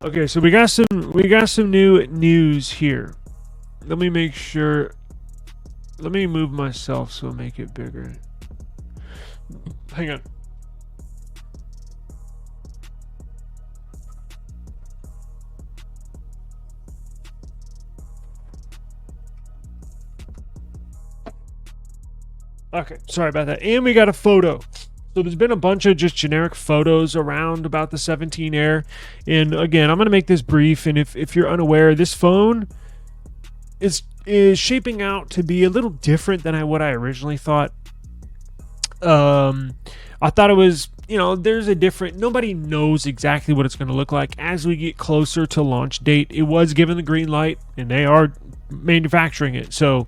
Okay, so we got some new news here. Let me make sure. Let me move myself so I'll make it bigger. Hang on. Okay, sorry about that. And we got a photo. So there's been a bunch of just generic photos around about the 17 Air. And again, I'm going to make this brief. And if you're unaware, this phone is shaping out to be a little different than what I originally thought. I thought it was, there's a different, nobody knows exactly what it's going to look like as we get closer to launch date. It was given the green light and they are manufacturing it. So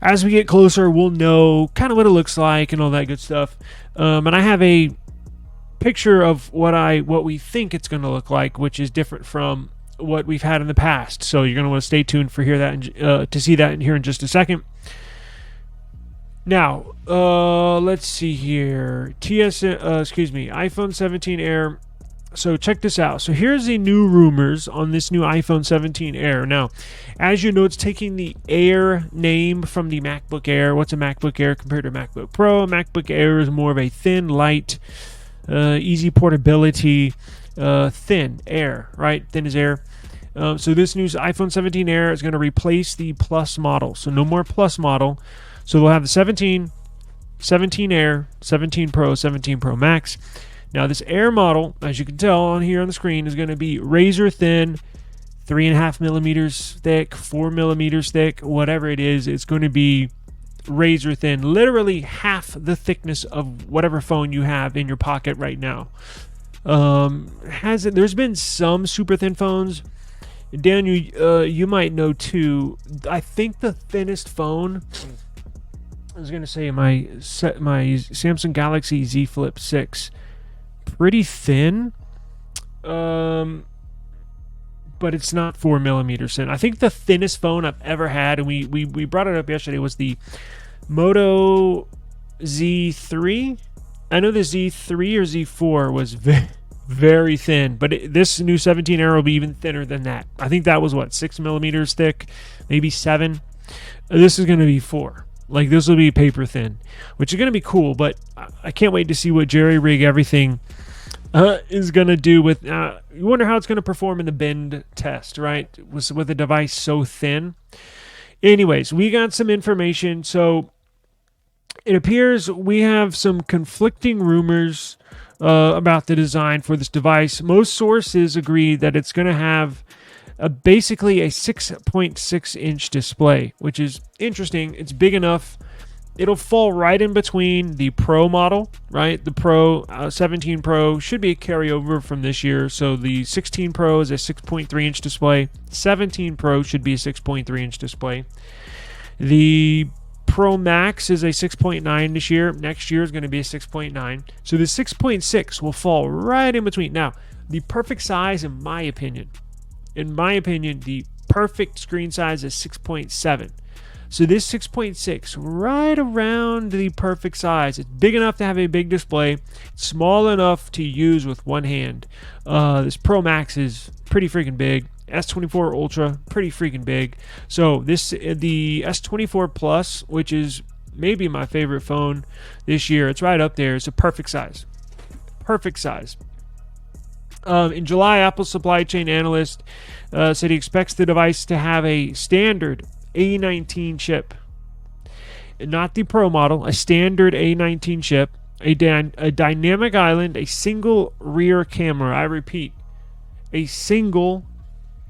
as we get closer, we'll know kind of what it looks like and all that good stuff. And I have a picture of what we think it's going to look like, which is different from what we've had in the past. So you're going to want to stay tuned for to see that in here in just a second. Now, let's see here. iPhone 17 Air. So check this out. So here's the new rumors on this new iPhone 17 Air. Now, as you know, it's taking the Air name from the MacBook Air. What's a MacBook Air compared to a MacBook Pro? A MacBook Air is more of a thin, light, easy portability, thin Air, right? Thin as air. So this new iPhone 17 Air is going to replace the Plus model. So no more Plus model. So we'll have the 17, 17 Air, 17 Pro, 17 Pro Max. Now this Air model, as you can tell on here on the screen, is going to be razor thin, 3.5 millimeters thick, 4 millimeters thick, whatever it is. It's going to be razor thin, literally half the thickness of whatever phone you have in your pocket right now. There's been some super thin phones. Dan, you might know too. I think the thinnest phone, I was going to say my Samsung Galaxy Z Flip 6. Pretty thin, but it's not 4 millimeters thin. I think the thinnest phone I've ever had, and we brought it up yesterday, was the Moto Z3. I know the Z3 or Z4 was very thin, but this new 17 Air will be even thinner than that. I think that was 6 millimeters thick, maybe 7. This is going to be 4. Like, this will be paper thin, which is going to be cool, but I can't wait to see what jerry-rig everything is going to do with... you wonder how it's going to perform in the bend test, right? With a device so thin. Anyways, we got some information. So it appears we have some conflicting rumors about the design for this device. Most sources agree that it's going to have basically a 6.6 inch display, which is interesting. It's big enough. It'll fall right in between the Pro model, right? The Pro 17 Pro should be a carryover from this year. So the 16 Pro is a 6.3 inch display. 17 Pro should be a 6.3 inch display. The Pro Max is a 6.9 this year. Next year is going to be a 6.9. So the 6.6 will fall right in between. Now, the perfect size, in my opinion, the perfect screen size is 6.7. So this 6.6, right around the perfect size. It's big enough to have a big display, small enough to use with one hand. This Pro Max is pretty freaking big. S24 Ultra, pretty freaking big. So the S24 Plus, which is maybe my favorite phone this year, it's right up there. It's a perfect size. Perfect size. In July, Apple's supply chain analyst said he expects the device to have a standard A19 chip, not the Pro model, a standard A19 chip, a dynamic island, a single rear camera. I repeat, a single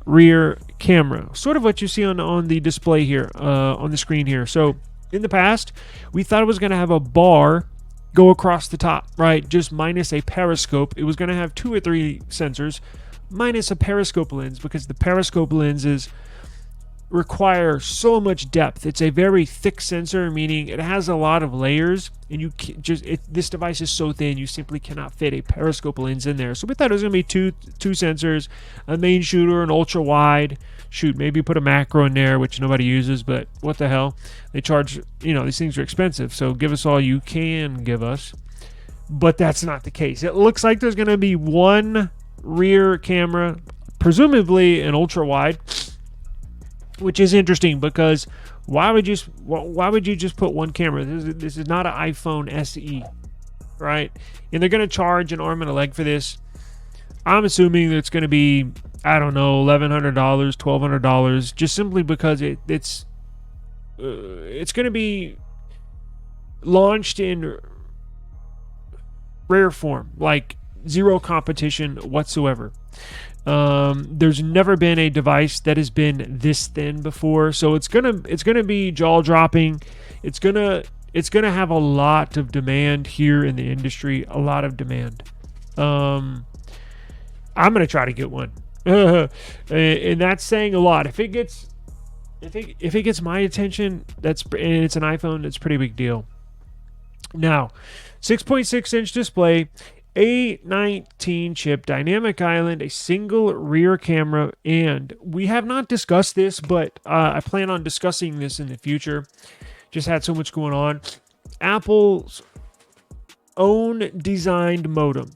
rear camera. Sort of what you see on the display here, on the screen here. So in the past, we thought it was going to have a bar go across the top, right? Just minus a periscope. It was going to have 2 or 3 sensors minus a periscope lens, because the periscope lenses require so much depth. It's a very thick sensor, meaning it has a lot of layers, and you can't this device is so thin you simply cannot fit a periscope lens in there. So we thought it was going to be two sensors, a main shooter, an ultra wide shoot, maybe put a macro in there, which nobody uses, but what the hell, they charge, these things are expensive, so give us all you can give us. But that's not the case. It looks like there's going to be one rear camera, presumably an ultra wide, which is interesting because why would you just put one camera? This is not an iPhone SE, right? And they're going to charge an arm and a leg for this. I'm assuming that it's going to be, I don't know, $1,100, $1,200, just simply because it's going to be launched in rare form, like zero competition whatsoever. There's never been a device that has been this thin before, so it's gonna be jaw dropping. It's gonna have a lot of demand here in the industry, a lot of demand. I'm gonna try to get one, and that's saying a lot. If it gets my attention, and it's an iPhone, it's a pretty big deal. Now, 6.6-inch display, A19 chip, dynamic island, a single rear camera, and we have not discussed this, but I plan on discussing this in the future. Just had so much going on. Apple's own designed modem.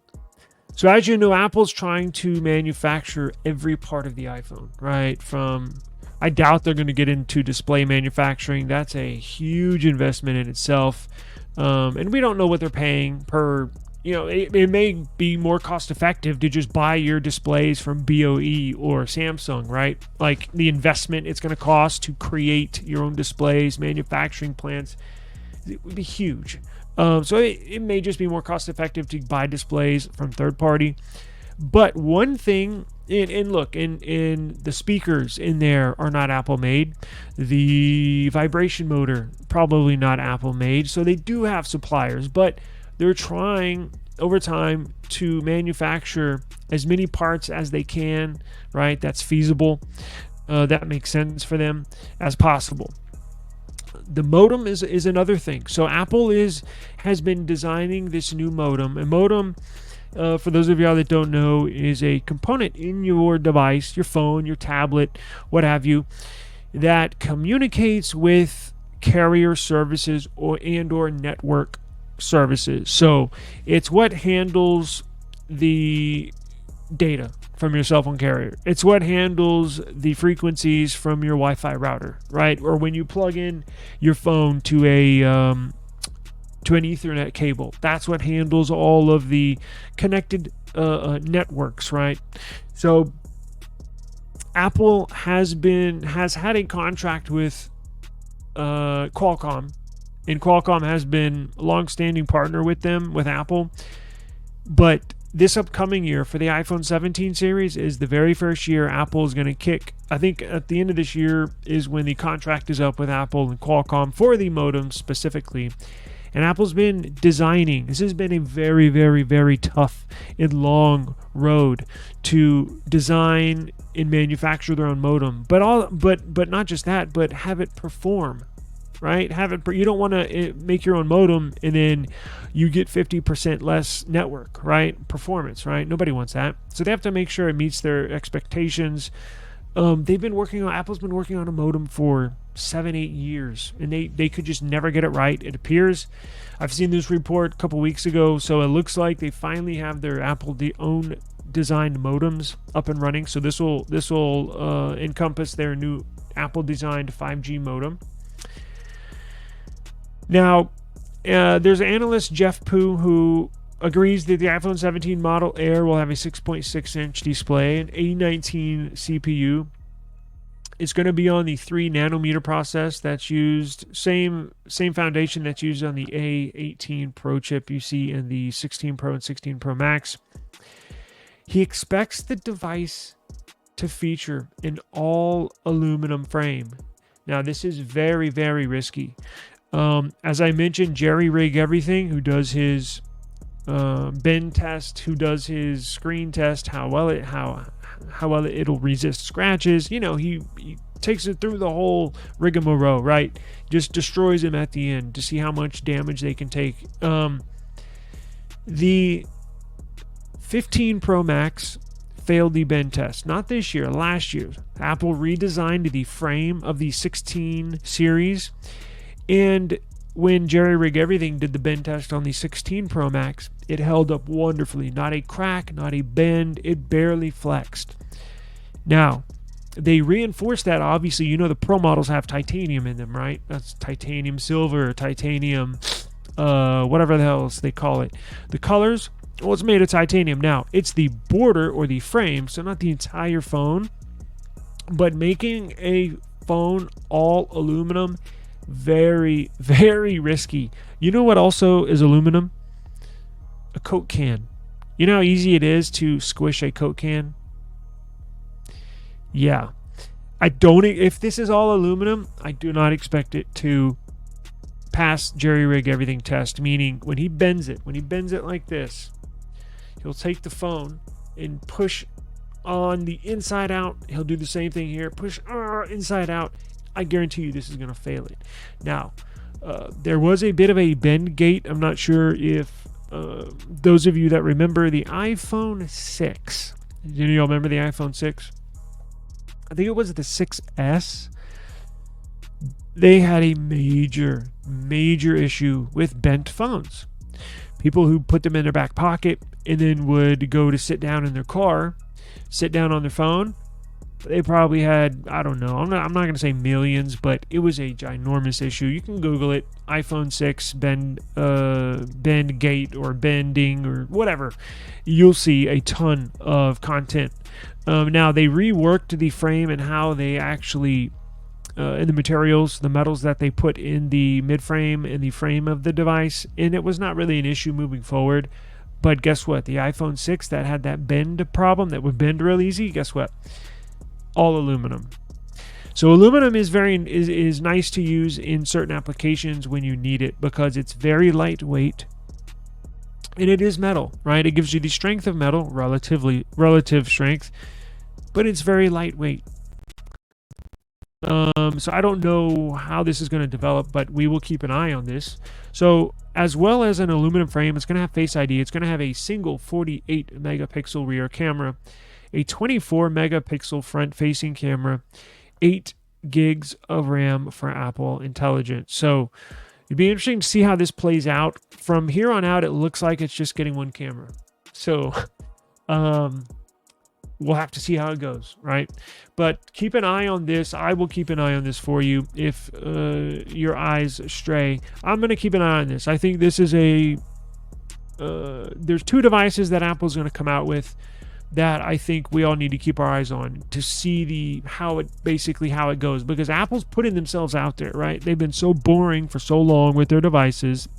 So as you know, Apple's trying to manufacture every part of the iPhone, right? I doubt they're going to get into display manufacturing. That's a huge investment in itself. And we don't know what they're paying per, it may be more cost effective to just buy your displays from BOE or Samsung, right? Like the investment it's going to cost to create your own displays, manufacturing plants, it would be huge. So it may just be more cost effective to buy displays from third party. But one thing, and look, in the speakers in there are not Apple made. The vibration motor, probably not Apple made. So they do have suppliers, but they're trying over time to manufacture as many parts as they can, right? That's feasible. That makes sense for them as possible. The modem is another thing. So Apple has been designing this new modem. A modem, for those of y'all that don't know, is a component in your device, your phone, your tablet, what have you, that communicates with carrier services or network services. So it's what handles the data from your cell phone carrier. It's what handles the frequencies from your Wi-Fi router, right? Or when you plug in your phone to an Ethernet cable, that's what handles all of the connected networks, right? So Apple has had a contract with Qualcomm, and Qualcomm has been a long-standing partner with them, with Apple. But this upcoming year for the iPhone 17 series is the very first year Apple is going to kick. I think at the end of this year is when the contract is up with Apple and Qualcomm for the modem specifically. And Apple's been designing. This has been a very, very, very tough and long road to design and manufacture their own modem. But not just that, but have it perform. Right? You don't want to make your own modem and then you get 50% less network, right? Performance, right? Nobody wants that. So they have to make sure it meets their expectations. Apple's been working on a modem for 7-8 years, and they could just never get it right. It appears. I've seen this report a couple weeks ago, so it looks like they finally have their Apple own designed modems up and running. So this will encompass their new Apple designed 5G modem. Now, there's analyst Jeff Poo who agrees that the iPhone 17 Model Air will have a 6.6-inch display, an A19 CPU. It's going to be on the 3 nanometer process that's used, same foundation that's used on the A18 Pro chip you see in the 16 Pro and 16 Pro Max. He expects the device to feature an all aluminum frame. Now, this is very, very risky. As I mentioned, Jerry Rig Everything, who does his bend test, who does his screen test, how well it'll resist scratches. He takes it through the whole rigmarole, right? Just destroys him at the end to see how much damage they can take. The 15 Pro Max failed the bend test, not this year, last year. Apple redesigned the frame of the 16 series. And when Jerry Rig Everything did the bend test on the 16 Pro Max, it held up wonderfully. Not a crack, not a bend. It barely flexed. Now, they reinforced that. Obviously, you know the Pro models have titanium in them, right? That's titanium silver, titanium, whatever the hell else they call it. The colors, well, it's made of titanium. Now, it's the border or the frame, so not the entire phone, but making a phone all aluminum, very, very risky. You know what also is aluminum? A Coke can. You know how easy it is to squish a Coke can? Yeah. If this is all aluminum, I do not expect it to pass jerry-rig everything test, meaning when he bends it like this, he'll take the phone and push on the inside out. He'll do the same thing here, push inside out. I guarantee you this is going to fail it. Now, there was a bit of a bend gate. I'm not sure if those of you that remember the iPhone 6, do you all remember the iPhone 6? I think it was the 6S. They had a major issue with bent phones. People who put them in their back pocket and then would go to sit down in their car, sit down on their phone. They probably had, I don't know, I'm not going to say millions, but it was a ginormous issue. You can Google it, iPhone 6 bend gate or bending or whatever. You'll see a ton of content. Now, they reworked the frame and how they actually, in the materials, the metals that they put in the mid-frame and the frame of the device, and it was not really an issue moving forward. But guess what? The iPhone 6 that had that bend problem, that would bend real easy, guess what? All aluminum. So aluminum is is nice to use in certain applications when you need it, because it's very lightweight and it is metal, right? It gives you the strength of metal, relative strength, but it's very lightweight. So I don't know how this is going to develop, but we will keep an eye on this. So as well as an aluminum frame, it's going to have Face ID. It's going to have a single 48 megapixel rear camera, a 24 megapixel front facing camera, 8 gigs of RAM for Apple Intelligence. So it'd be interesting to see how this plays out. From here on out, it looks like it's just getting one camera. So we'll have to see how it goes, right? But keep an eye on this. I will keep an eye on this for you. If your eyes stray, I'm going to keep an eye on this. I think this is there's 2 devices that Apple's going to come out with that I think we all need to keep our eyes on to see how it goes, because Apple's putting themselves out there, right? They've been so boring for so long with their devices.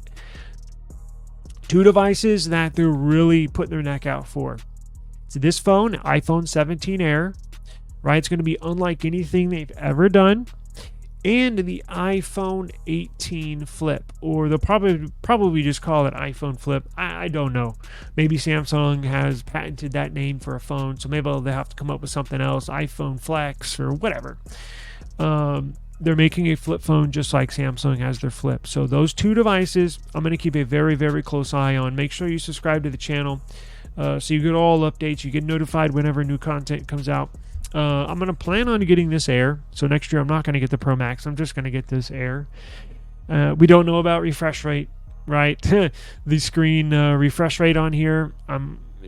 2 devices that they're really putting their neck out for. So this phone, iPhone 17 Air, right? It's going to be unlike anything they've ever done. And the iPhone 18 Flip, or they'll probably just call it iPhone Flip. I don't know. Maybe Samsung has patented that name for a phone, so maybe they'll have to come up with something else, iPhone Flex or whatever. They're making a flip phone just like Samsung has their Flip. So those 2 devices, I'm going to keep a very, very close eye on. Make sure you subscribe to the channel so you get all updates. You get notified whenever new content comes out. I'm going to plan on getting this Air. So next year I'm not going to get the Pro Max. I'm just going to get this Air. We don't know about refresh rate, right? The screen refresh rate on here,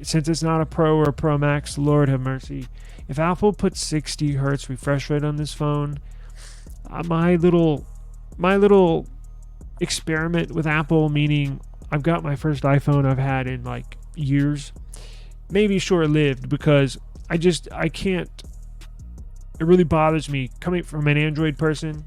since it's not a Pro or a Pro Max, Lord have mercy. If Apple puts 60 hertz refresh rate on this phone, my little experiment with Apple, meaning I've got my first iPhone I've had in like years, maybe short-lived, because I can't. It really bothers me coming from an Android person.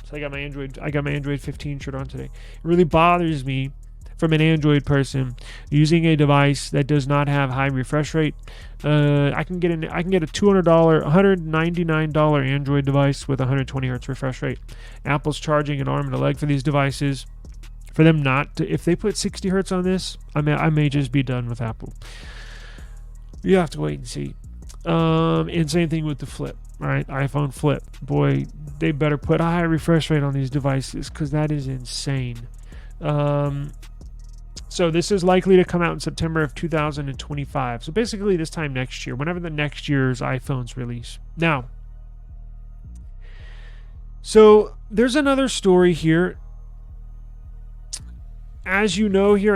So I got my Android 15 shirt on today. It really bothers me from an Android person using a device that does not have high refresh rate. I can get a $199 Android device with 120 hertz refresh rate. Apple's charging an arm and a leg for these devices. For them not to, if they put 60 hertz on this, I may just be done with Apple. You have to wait and see. And same thing with the Flip, right? iPhone Flip. Boy, they better put a high refresh rate on these devices, because that is insane. So this is likely to come out in September of 2025. So basically this time next year, whenever the next year's iPhones release. Now, so there's another story here. As you know, here